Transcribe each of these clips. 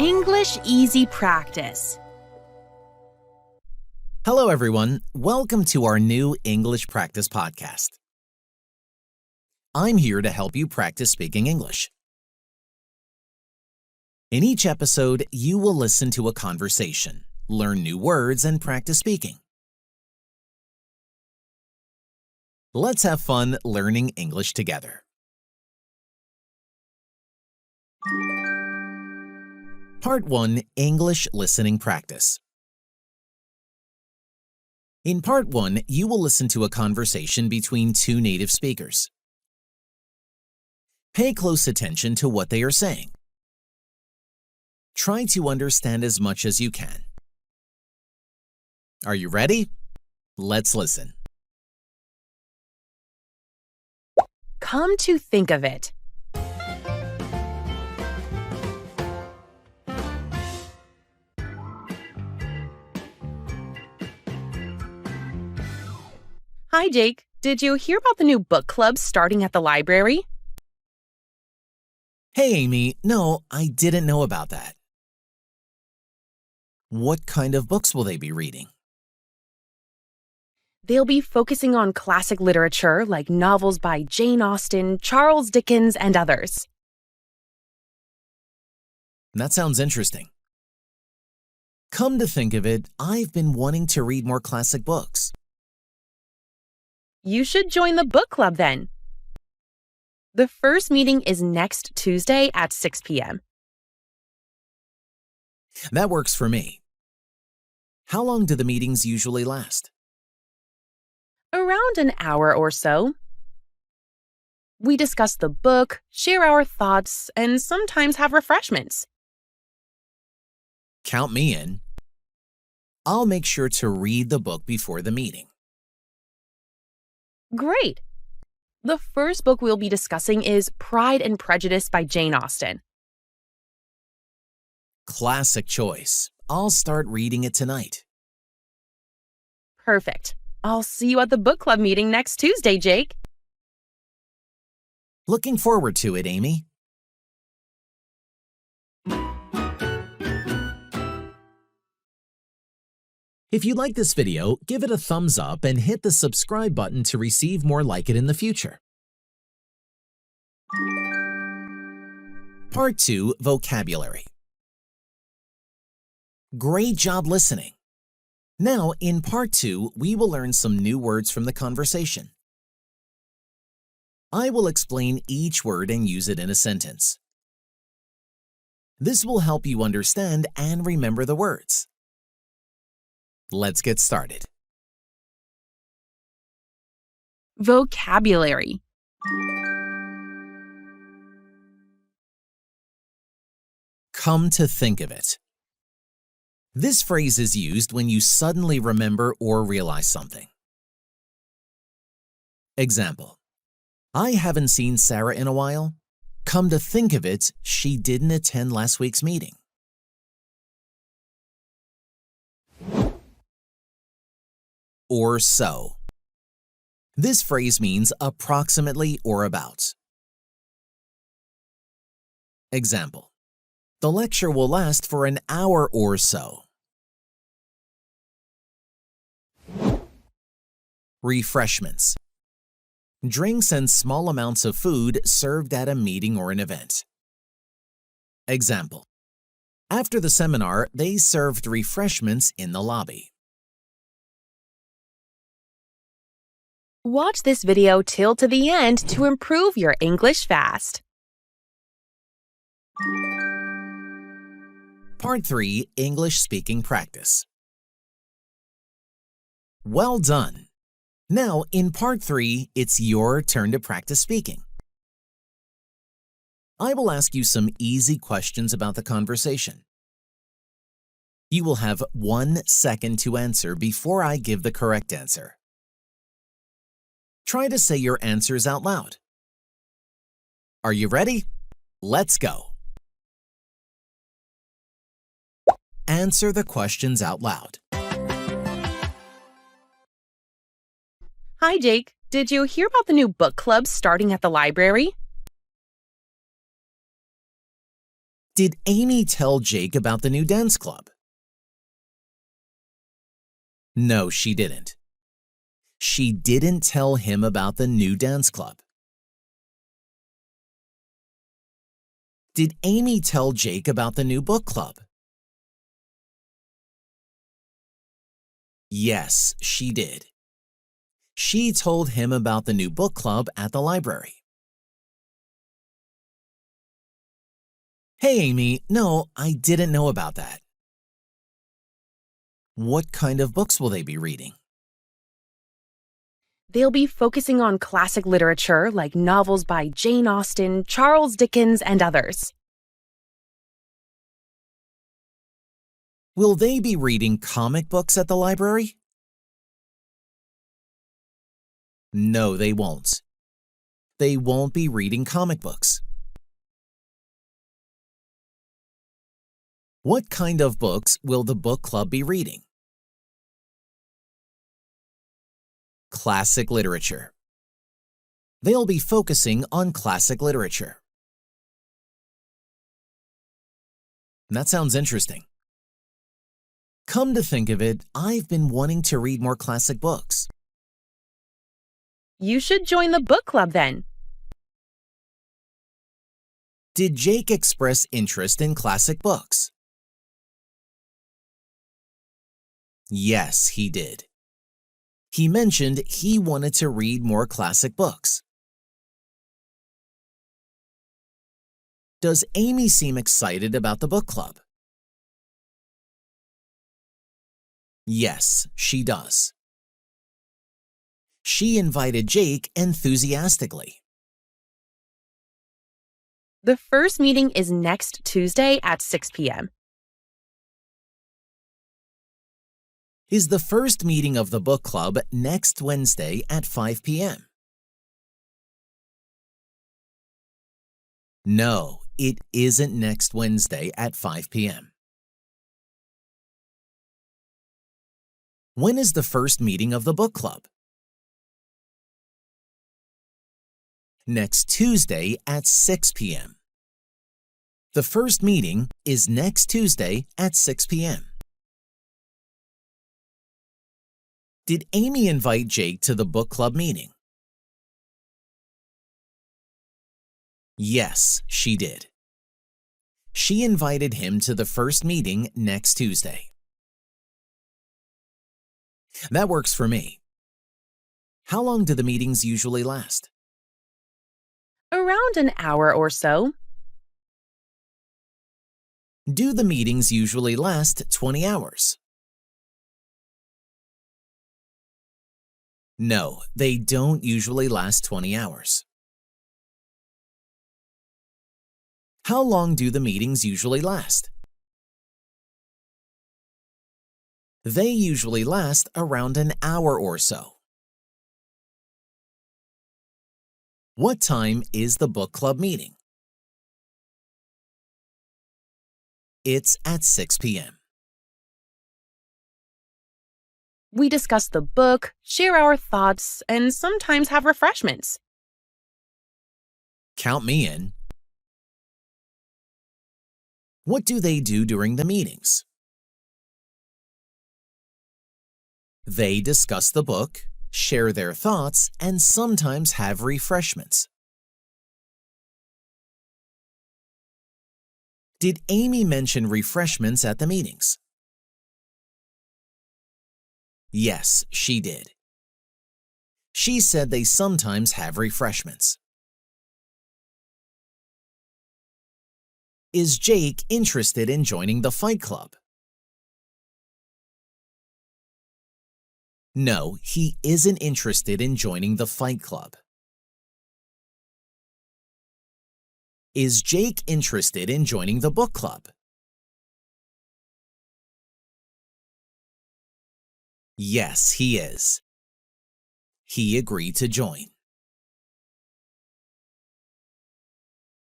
English Easy Practice. Hello, everyone. Welcome to our new English Practice podcast. I'm here to help you practice speaking English. In each episode, you will listen to a conversation, learn new words, and practice speaking. Let's have fun learning English together. Part 1, English Listening Practice. In Part 1, you will listen to a conversation between two native speakers. Pay close attention to what they are saying. Try to understand as much as you can. Are you ready? Let's listen. Come to think of it. Hi, Jake. Did you hear about the new book club starting at the library? Hey, Amy. No, I didn't know about that. What kind of books will they be reading? They'll be focusing on classic literature like novels by Jane Austen, Charles Dickens, and others. That sounds interesting. Come to think of it, I've been wanting to read more classic books. You should join the book club then. The first meeting is next Tuesday at 6 p.m. That works for me. How long do the meetings usually last? Around an hour or so. We discuss the book, share our thoughts, and sometimes have refreshments. Count me in. I'll make sure to read the book before the meeting. Great! The first book we'll be discussing is Pride and Prejudice by Jane Austen. Classic choice. I'll start reading it tonight. Perfect. I'll see you at the book club meeting next Tuesday, Jake. Looking forward to it, Amy. If you like this video, give it a thumbs up and hit the subscribe button to receive more like it in the future. Part 2, Vocabulary. Great job listening. Now, in Part 2, we will learn some new words from the conversation. I will explain each word and use it in a sentence. This will help you understand and remember the words. Let's get started. Vocabulary. Come to think of it. This phrase is used when you suddenly remember or realize something. Example: I haven't seen Sarah in a while. Come to think of it, she didn't attend last week's meeting. Or so. This phrase means approximately or about. Example: the lecture will last for an hour or so. Refreshments. Drinks and small amounts of food served at a meeting or an event. Example: after the seminar, they served refreshments in the lobby. Watch this video till to the end to improve your English fast. Part 3, English Speaking Practice. Well done! Now, in Part 3, it's your turn to practice speaking. I will ask you some easy questions about the conversation. You will have 1 second to answer before I give the correct answer. Try to say your answers out loud. Are you ready? Let's go. Answer the questions out loud. Hi, Jake. Did you hear about the new book club starting at the library? Did Amy tell Jake about the new dance club? No, she didn't. She didn't tell him about the new dance club. Did Amy tell Jake about the new book club? Yes, she did. She told him about the new book club at the library. Hey, Amy, no, I didn't know about that. What kind of books will they be reading? They'll be focusing on classic literature like novels by Jane Austen, Charles Dickens, and others. Will they be reading comic books at the library? No, they won't. They won't be reading comic books. What kind of books will the book club be reading? Classic literature. They'll be focusing on classic literature. That sounds interesting. Come to think of it, I've been wanting to read more classic books. You should join the book club then. Did Jake express interest in classic books? Yes, he did. He mentioned he wanted to read more classic books. Does Amy seem excited about the book club? Yes, she does. She invited Jake enthusiastically. The first meeting is next Tuesday at 6 p.m. Is the first meeting of the book club next Wednesday at 5 p.m.? No, it isn't next Wednesday at 5 p.m. When is the first meeting of the book club? Next Tuesday at 6 p.m. The first meeting is next Tuesday at 6 p.m. Did Amy invite Jake to the book club meeting? Yes, she did. She invited him to the first meeting next Tuesday. That works for me. How long do the meetings usually last? Around an hour or so. Do the meetings usually last 20 hours? No, they don't usually last 20 hours. How long do the meetings usually last? They usually last around an hour or so. What time is the book club meeting? It's at 6 p.m. We discuss the book, share our thoughts, and sometimes have refreshments. Count me in. What do they do during the meetings? They discuss the book, share their thoughts, and sometimes have refreshments. Did Amy mention refreshments at the meetings? Yes, she did. She said they sometimes have refreshments. Is Jake interested in joining the fight club? No, he isn't interested in joining the fight club. Is Jake interested in joining the book club? Yes, he is. He agreed to join.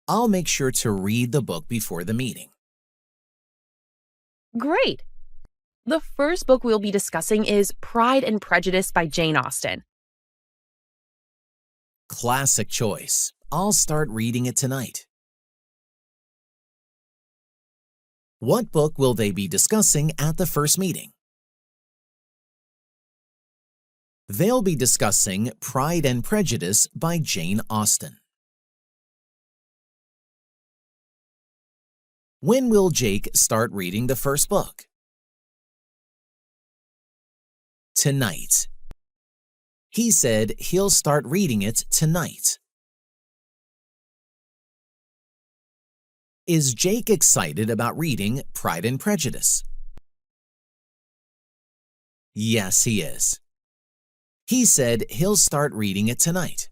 I'll make sure to read the book before the meeting. Great! The first book we'll be discussing is Pride and Prejudice by Jane Austen. Classic choice. I'll start reading it tonight. What book will they be discussing at the first meeting? They'll be discussing Pride and Prejudice by Jane Austen. When will Jake start reading the first book? Tonight. He said he'll start reading it tonight. Is Jake excited about reading Pride and Prejudice? Yes, he is. He said he'll start reading it tonight.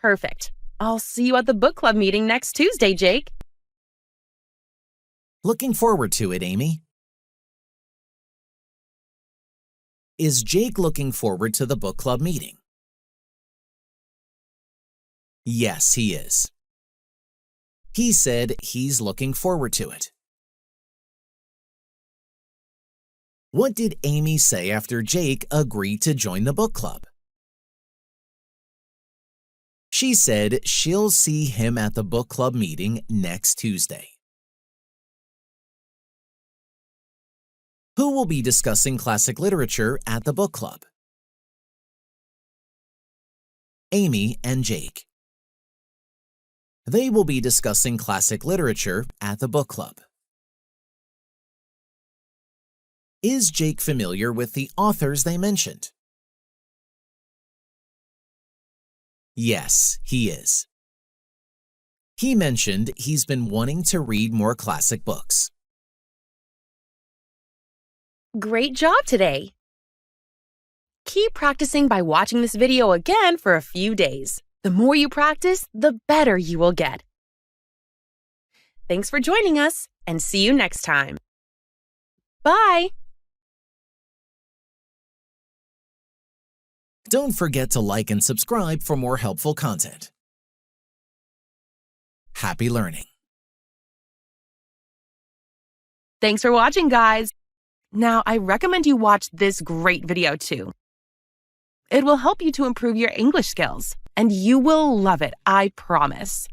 Perfect. I'll see you at the book club meeting next Tuesday, Jake. Looking forward to it, Amy. Is Jake looking forward to the book club meeting? Yes, he is. He said he's looking forward to it. What did Amy say after Jake agreed to join the book club? She said she'll see him at the book club meeting next Tuesday. Who will be discussing classic literature at the book club? Amy and Jake. They will be discussing classic literature at the book club. Is Jake familiar with the authors they mentioned? Yes, he is. He mentioned he's been wanting to read more classic books. Great job today! Keep practicing by watching this video again for a few days. The more you practice, the better you will get. Thanks for joining us, and see you next time. Bye! Don't forget to like and subscribe for more helpful content. Happy learning! Thanks for watching, guys! Now, I recommend you watch this great video too. It will help you to improve your English skills, and you will love it, I promise.